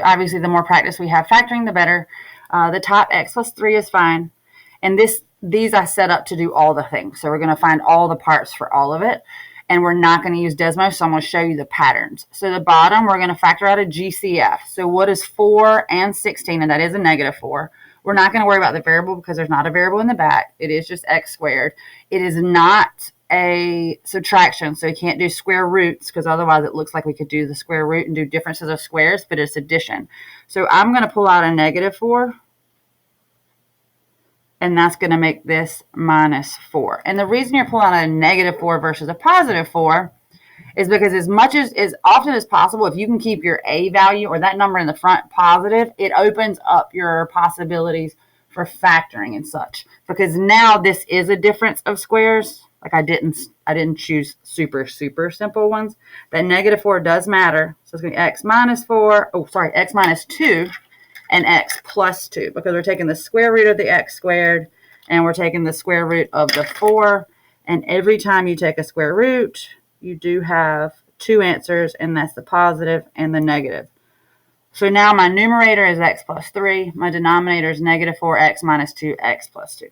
obviously the more practice we have factoring, the better. The top x plus 3 is fine. And these I set up to do all the things. So we're going to find all the parts for all of it. And we're not going to use Desmos, so I'm going to show you the patterns. So the bottom, we're going to factor out a GCF. So what is 4 and 16? And that is a -4. We're not going to worry about the variable because there's not a variable in the back. It is just x squared. It is not a subtraction, so you can't do square roots because otherwise it looks like we could do the square root and do differences of squares, but it's addition. So I'm going to pull out a -4. And that's going to make this -4. And the reason you're pulling out a -4 versus a +4 is because as often as possible, if you can keep your A value or that number in the front positive, it opens up your possibilities for factoring and such. Because now this is a difference of squares. Like I didn't choose super simple ones. That -4 does matter. So it's going to be x minus 2. And x plus 2, because we're taking the square root of the x squared and we're taking the square root of the 4. And every time you take a square root, you do have two answers, and that's the positive and the negative. So now my numerator is x plus 3. My denominator is -4x minus 2x plus 2.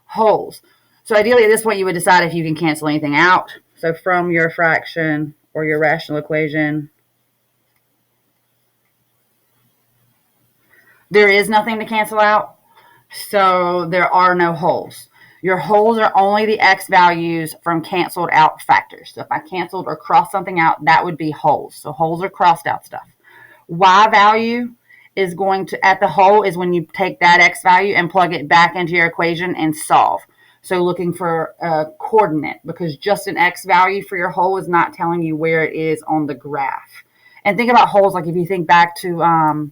Wholes. So ideally at this point you would decide if you can cancel anything out. So from your fraction or your rational equation, there is nothing to cancel out, so there are no wholes. Your wholes are only the x values from canceled out factors. So if I canceled or crossed something out, that would be wholes. So wholes are crossed out stuff. Y value is going to, at the whole is when you take that x value and plug it back into your equation and solve. So looking for a coordinate, because just an x value for your whole is not telling you where it is on the graph. And think about wholes, like if you think back to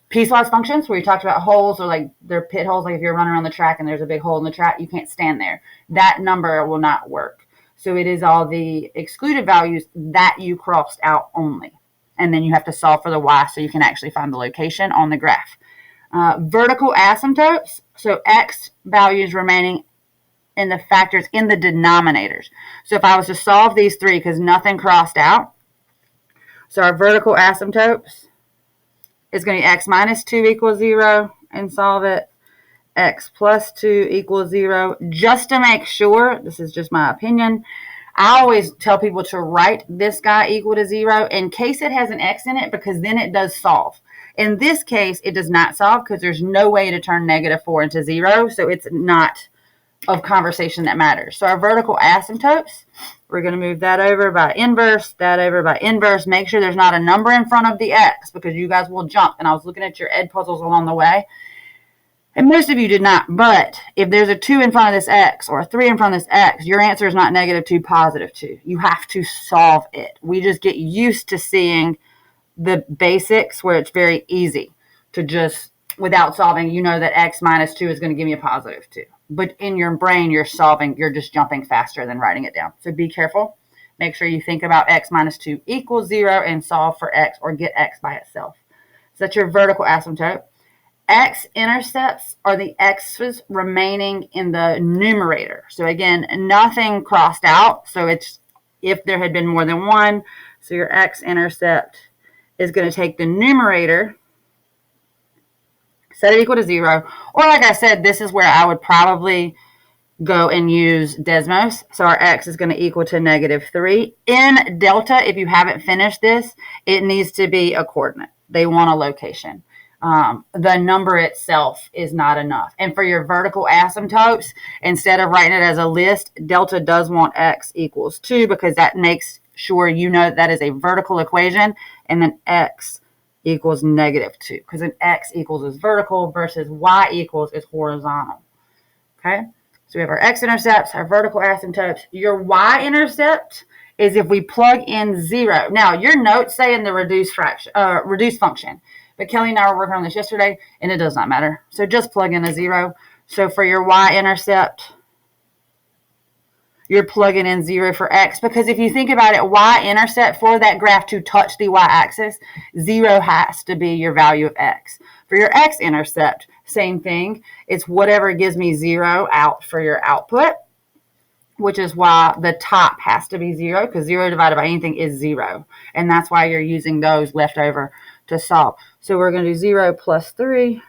piecewise functions where you talked about holes, or like they're pit holes, like if you're running around the track and there's a big hole in the track, you can't stand there. That number will not work. So it is all the excluded values that you crossed out only. And then you have to solve for the y so you can actually find the location on the graph. Vertical asymptotes, so x values remaining in the factors in the denominators. So if I was to solve these three, because nothing crossed out, so our vertical asymptotes is going to be x minus 2 equals 0 and solve it. X plus 2 equals 0. Just to make sure, this is just my opinion, I always tell people to write this guy equal to 0 in case it has an x in it, because then it does solve. In this case, it does not solve because there's no way to turn -4 into 0, so it's not of conversation that matters. So our vertical asymptotes, we're going to move that over by inverse, that over by inverse. Make sure there's not a number in front of the x, because you guys will jump. And I was looking at your ed puzzles along the way, and most of you did not. But if there's a 2 in front of this x or a 3 in front of this x, your answer is not -2, +2. You have to solve it. We just get used to seeing the basics where it's very easy to just, without solving, you know that x minus 2 is going to give me a +2. But in your brain, you're solving, you're just jumping faster than writing it down. So be careful. Make sure you think about x minus 2 equals 0 and solve for x, or get x by itself. So that's your vertical asymptote. X-intercepts are the x's remaining in the numerator. So again, nothing crossed out. So it's if there had been more than one. So your x-intercept is going to take the numerator, set it equal to 0. Or like I said, this is where I would probably go and use Desmos. So our x is going to equal to -3. In delta, if you haven't finished this, it needs to be a coordinate. They want a location. The number itself is not enough. And for your vertical asymptotes, instead of writing it as a list, delta does want x equals 2, because that makes sure you know that is a vertical equation, and then x equals -2, because an x equals is vertical versus y equals is horizontal. Okay, so we have our x-intercepts, our vertical asymptotes. Your y-intercept is if we plug in 0. Now, your notes say in the reduced function, but Kelly and I were working on this yesterday, and it does not matter. So just plug in a 0. So for your y-intercept, you're plugging in 0 for x, because if you think about it, y-intercept, for that graph to touch the y-axis, 0 has to be your value of x. For your x-intercept, same thing. It's whatever gives me 0 out for your output, which is why the top has to be 0, because 0 divided by anything is 0. And that's why you're using those left over to solve. So we're going to do 0 plus 3,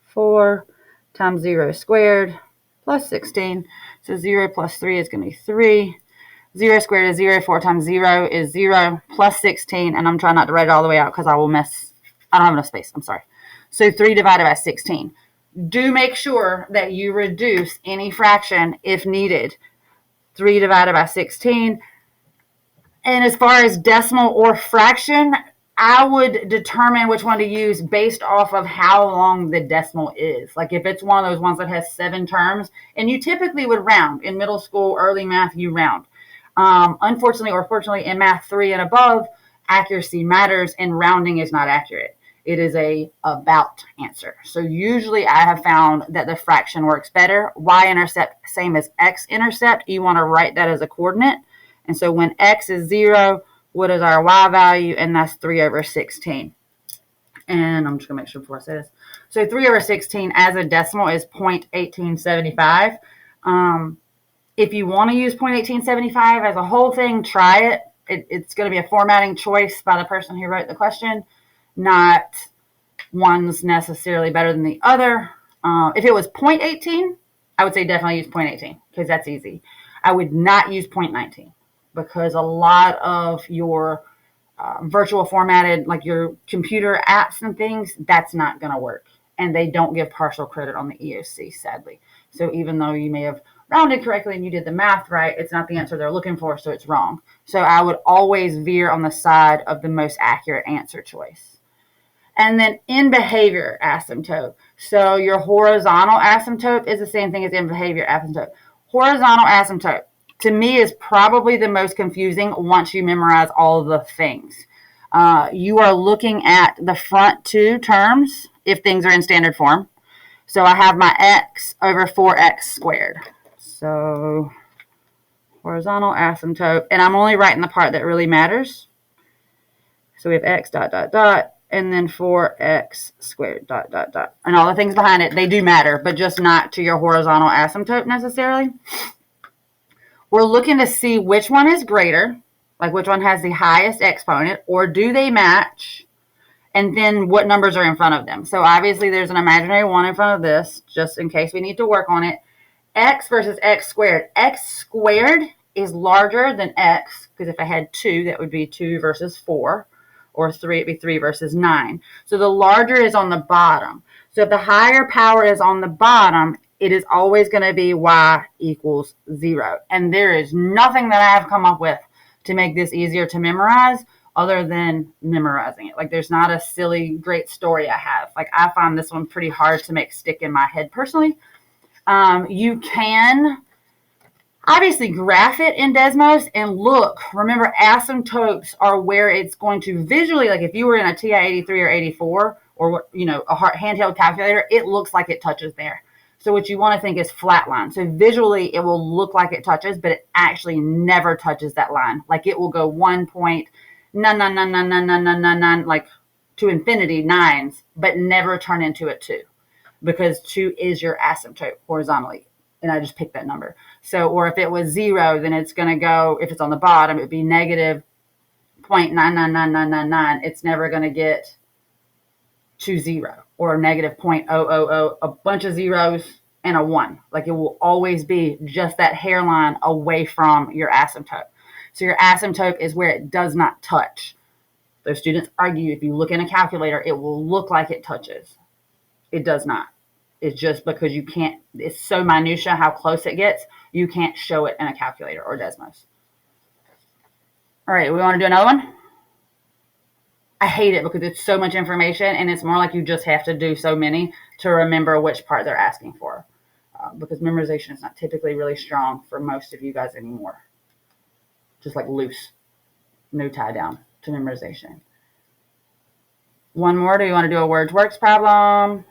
4 times 0 squared plus 16. So 0 plus 3 is going to be 3. 0 squared is 0. 4 times 0 is 0 plus 16. And I'm trying not to write it all the way out because I will mess. I don't have enough space. I'm sorry. So 3 divided by 16. Do make sure that you reduce any fraction if needed. 3 divided by 16. And as far as decimal or fraction, I would determine which one to use based off of how long the decimal is. Like if it's one of those ones that has 7 terms, and you typically would round. In middle school, early math, you round. Unfortunately or fortunately, in math 3 and above, accuracy matters and rounding is not accurate. It is a about answer. So usually I have found that the fraction works better. Y-intercept, same as x-intercept. You want to write that as a coordinate. And so when x is 0, what is our y value? And that's 3 over 16. And I'm just going to make sure before I say this. So 3 over 16 as a decimal is 0.1875. If you want to use 0.1875 as a whole thing, try it. It's going to be a formatting choice by the person who wrote the question. Not one's necessarily better than the other. If it was 0.18, I would say definitely use 0.18 because that's easy. I would not use 0.19 because a lot of your virtual formatted, like your computer apps and things, that's not going to work. And they don't give partial credit on the EOC, sadly. So even though you may have rounded correctly and you did the math right, it's not the answer they're looking for, so it's wrong. So I would always veer on the side of the most accurate answer choice. And then in behavior asymptote. So your horizontal asymptote is the same thing as in behavior asymptote. Horizontal asymptote, to me, is probably the most confusing once you memorize all the things. You are looking at the front 2 terms if things are in standard form. So I have my x over 4x squared. So horizontal asymptote. And I'm only writing the part that really matters. So we have x dot dot dot. And then 4x squared dot dot dot. And all the things behind it, they do matter, but just not to your horizontal asymptote necessarily. We're looking to see which one is greater, like which one has the highest exponent, or do they match, and then what numbers are in front of them. So obviously there's an imaginary 1 in front of this, just in case we need to work on it. X versus x squared. X squared is larger than x, because if I had 2, that would be 2 versus 4. Or 3, it'd be 3 versus 9. So the larger is on the bottom. So if the higher power is on the bottom, it is always going to be y equals 0. And there is nothing that I have come up with to make this easier to memorize other than memorizing it. Like there's not a silly, great story I have. Like I find this one pretty hard to make stick in my head personally. You can obviously graph it in Desmos and look. Remember, asymptotes are where it's going to visually, like if you were in a TI-83 or 84 or, you know, a handheld calculator, it looks like it touches there. So what you want to think is flat line. So visually it will look like it touches, but it actually never touches that line. Like it will go 1.9999999, like to infinity, 9s, but never turn into a 2 because 2 is your asymptote horizontally. And I just picked that number. So, or if it was 0, then it's going to go, if it's on the bottom, it would be negative 0.999999. It's never going to get to 0 or negative 0.000, a bunch of zeros and a 1. Like it will always be just that hairline away from your asymptote. So your asymptote is where it does not touch. Those students argue if you look in a calculator, it will look like it touches. It does not. It's just because you can't, it's so minutia how close it gets, you can't show it in a calculator or Desmos. All right, we want to do another one? I hate it because it's so much information and it's more like you just have to do so many to remember which part they're asking for. Because memorization is not typically really strong for most of you guys anymore. Just like loose, no tie down to memorization. One more, do you want to do a words works problem?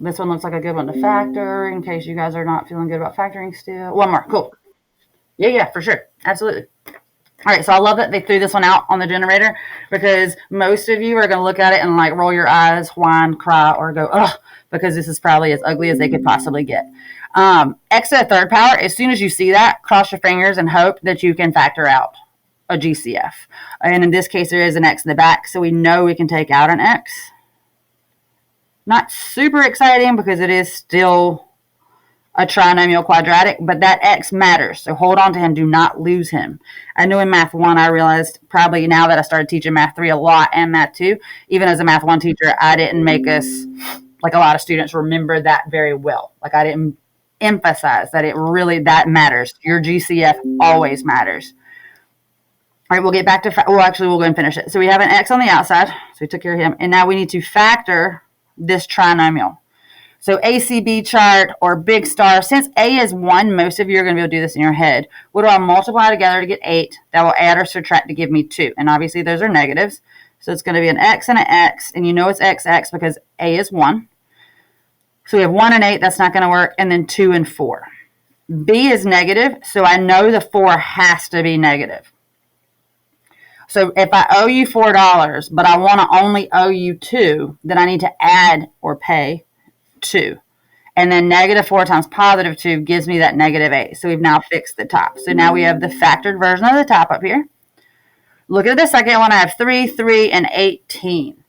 This one looks like a good one to factor in case you guys are not feeling good about factoring still. One more. Cool. Yeah, for sure. Absolutely. All right, so I love that they threw this one out on the generator because most of you are going to look at it and like roll your eyes, whine, cry, or go, ugh, because this is probably as ugly as they could possibly get. X to the third power, as soon as you see that, cross your fingers and hope that you can factor out a GCF. And in this case, there is an x in the back, so we know we can take out an x. Not super exciting because it is still a trinomial quadratic, but that x matters. So hold on to him. Do not lose him. I know in Math 1, I realized probably now that I started teaching Math 3 a lot and Math 2, even as a Math 1 teacher, I didn't make us, like a lot of students, remember that very well. Like I didn't emphasize that that matters. Your GCF always matters. All right, we'll get back to, we'll go and finish it. So we have an x on the outside. So we took care of him. And now we need to factor this trinomial. So ACB chart or big star, since A is 1, most of you are going to be able to do this in your head. What do I multiply together to get 8? That will add or subtract to give me 2. And obviously those are negatives. So it's going to be an x and an x. And you know it's x because A is 1. So we have 1 and 8. That's not going to work. And then 2 and 4. B is negative. So I know the 4 has to be negative. So if I owe you $4, but I want to only owe you 2, then I need to add or pay 2. And then negative 4 times positive 2 gives me that negative 8. So we've now fixed the top. So now we have the factored version of the top up here. Look at the second one. I have 3, 3, and 18.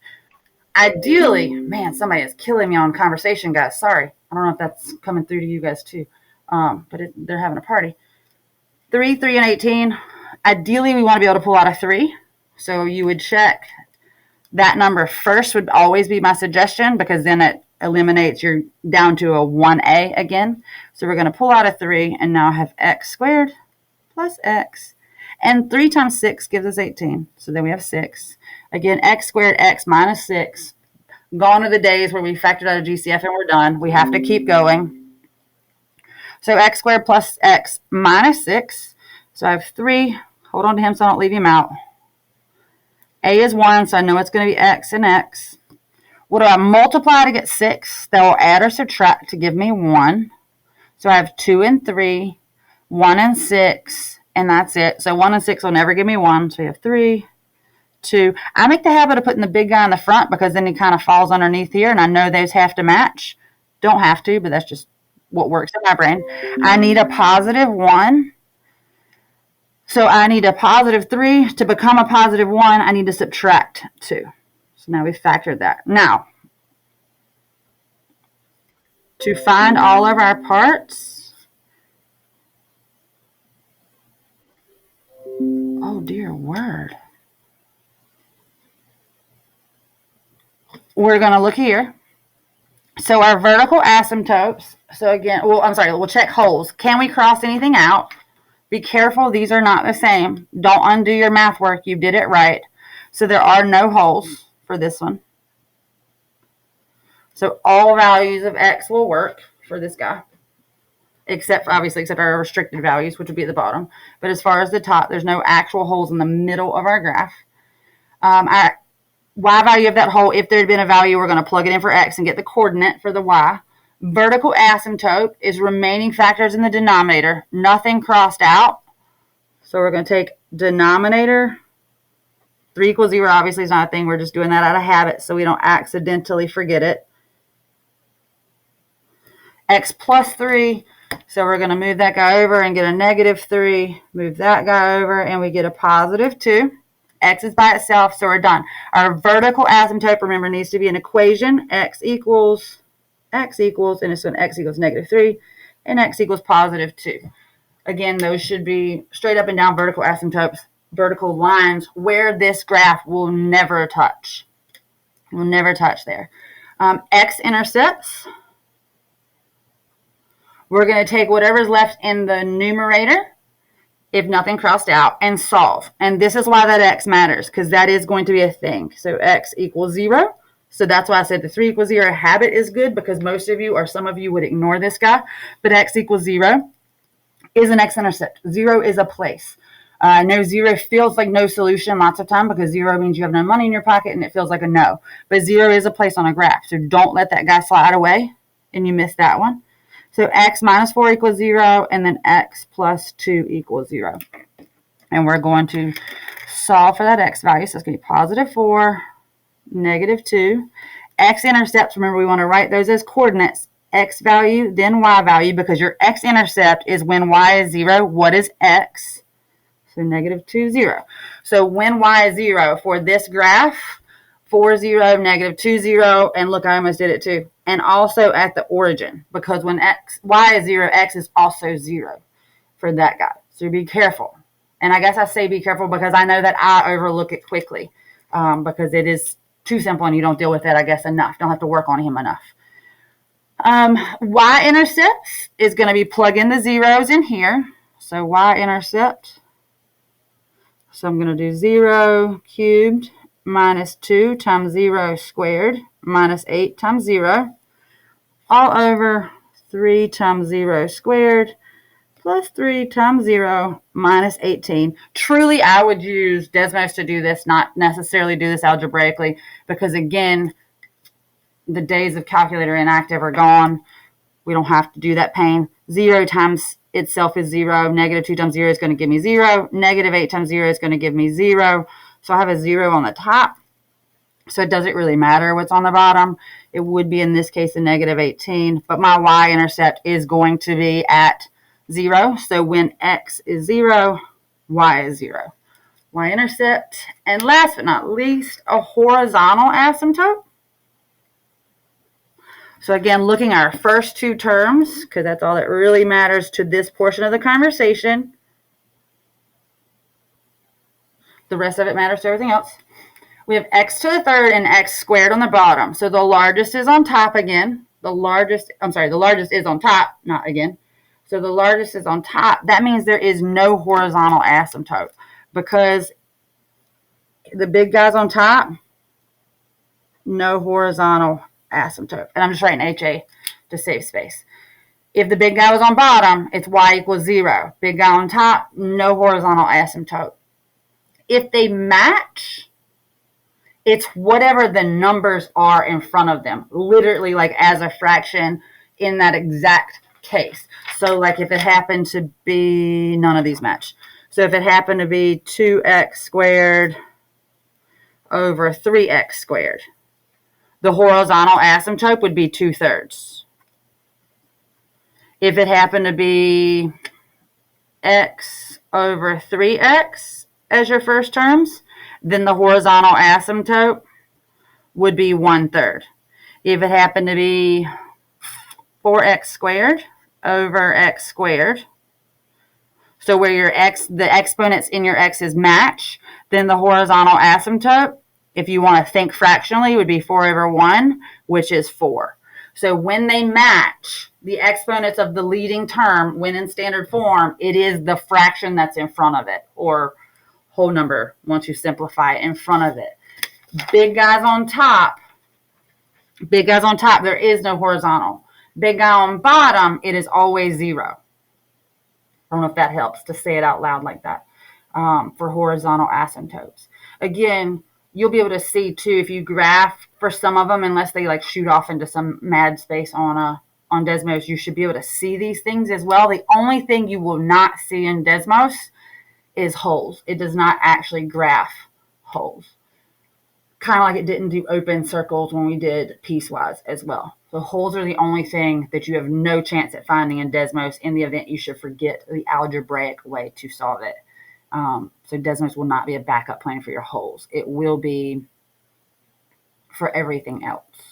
Ideally, man, somebody is killing me on conversation, guys. Sorry. I don't know if that's coming through to you guys too. But they're having a party. 3, 3, and 18. Ideally, we want to be able to pull out a 3. So you would check that number first would always be my suggestion because then it eliminates you're down to a 1a again. So we're going to pull out a 3 and now have x squared plus x. And 3 times 6 gives us 18. So then we have 6. Again, x squared x minus 6. Gone are the days where we factored out a GCF and we're done. We have to keep going. So x squared plus x minus 6. So I have 3. Hold on to him so I don't leave him out. A is 1, so I know it's going to be x and x. What do I multiply to get 6? That will add or subtract to give me 1. So I have 2 and 3, 1 and 6, and that's it. So 1 and 6 will never give me 1. So we have 3, 2. I make the habit of putting the big guy in the front because then he kind of falls underneath here, and I know those have to match. Don't have to, but that's just what works in my brain. I need a positive 1. So I need a positive 3. To become a positive 1, I need to subtract 2. So now we've factored that. Now, to find all of our parts, oh dear word. We're going to look here. So our vertical asymptotes, so again, we'll check holes. Can we cross anything out? Be careful, these are not the same. Don't undo your math work, you did it right. So there are no holes for this one. So all values of x will work for this guy. Except our restricted values, which would be at the bottom. But as far as the top, there's no actual holes in the middle of our graph. Our y value of that hole, if there had been a value, we're going to plug it in for x and get the coordinate for the y. Vertical asymptote is remaining factors in the denominator, nothing crossed out. So we're going to take denominator. 3 equals 0 obviously is not a thing. We're just doing that out of habit so we don't accidentally forget it. X plus 3. So we're going to move that guy over and get a negative 3. Move that guy over and we get a positive 2. X is by itself, so we're done. Our vertical asymptote, remember, needs to be an equation. X equals, and it's when x equals negative 3, and x equals positive 2. Again, those should be straight up and down vertical asymptotes, vertical lines where this graph will never touch. We'll never touch there. X-intercepts. We're going to take whatever's left in the numerator, if nothing crossed out, and solve. And this is why that x matters, because that is going to be a thing. So x equals 0. So that's why I said the 3 equals 0 habit is good, because most of you or some of you would ignore this guy. But x equals 0 is an x-intercept. 0 is a place. No, 0 feels like no solution lots of time because 0 means you have no money in your pocket and it feels like a no. But 0 is a place on a graph. So don't let that guy slide away and you miss that one. So x minus 4 equals 0, and then x plus 2 equals 0. And we're going to solve for that x value. So it's going to be positive 4, negative 2. X-intercepts, remember we want to write those as coordinates. X value, then y value, because your x-intercept is when y is 0. What is x? So negative 2, 0. So when y is 0 for this graph, 4, 0, negative 2, 0, and look, I almost did it too. And also at the origin, because when y is 0, x is also 0 for that guy. So be careful. And I guess I say be careful because I know that I overlook it quickly because it is too simple and you don't deal with it, I guess, enough. Don't have to work on him enough. Y-intercept is going to be plug in the zeros in here. So y-intercept. So I'm going to do 0 cubed minus 2 times 0 squared minus 8 times 0 all over 3 times 0 squared plus 3 times 0 minus 18. Truly, I would use Desmos to do this, not necessarily do this algebraically, because again, the days of calculator inactive are gone. We don't have to do that pain. 0 times itself is 0. Negative 2 times 0 is going to give me 0. Negative 8 times 0 is going to give me 0. So I have a 0 on the top. So it doesn't really matter what's on the bottom. It would be, in this case, a negative 18. But my y-intercept is going to be at 0. So when x is 0, y is 0. Y-intercept. And last but not least, a horizontal asymptote. So again, looking at our first two terms, because that's all that really matters to this portion of the conversation. The rest of it matters to everything else. We have x to the third and x squared on the bottom. So the largest is on top again. The largest is on top, not again. So the largest is on top. That means there is no horizontal asymptote because the big guy's on top, no horizontal asymptote. And I'm just writing HA to save space. If the big guy was on bottom, it's y equals 0. Big guy on top, no horizontal asymptote. If they match, it's whatever the numbers are in front of them, literally like as a fraction in that exact case. So like if it happened to be, none of these match. So if it happened to be 2x squared over 3x squared, the horizontal asymptote would be 2/3. If it happened to be x over 3x as your first terms, then the horizontal asymptote would be 1/3. If it happened to be 4x squared over x squared, so where your x, the exponents in your x's match, then the horizontal asymptote, if you want to think fractionally, would be 4 over 1, which is 4. So when they match the exponents of the leading term, when in standard form, it is the fraction that's in front of it, or whole number, once you simplify it, in front of it. Big guys on top, there is no horizontal. Big guy on bottom, it is always 0. I don't know if that helps to say it out loud like that for horizontal asymptotes. Again, you'll be able to see too if you graph for some of them, unless they like shoot off into some mad space on Desmos, you should be able to see these things as well. The only thing you will not see in Desmos is holes. It does not actually graph holes. Kind of like it didn't do open circles when we did piecewise as well. So holes are the only thing that you have no chance at finding in Desmos in the event you should forget the algebraic way to solve it. So Desmos will not be a backup plan for your holes. It will be for everything else.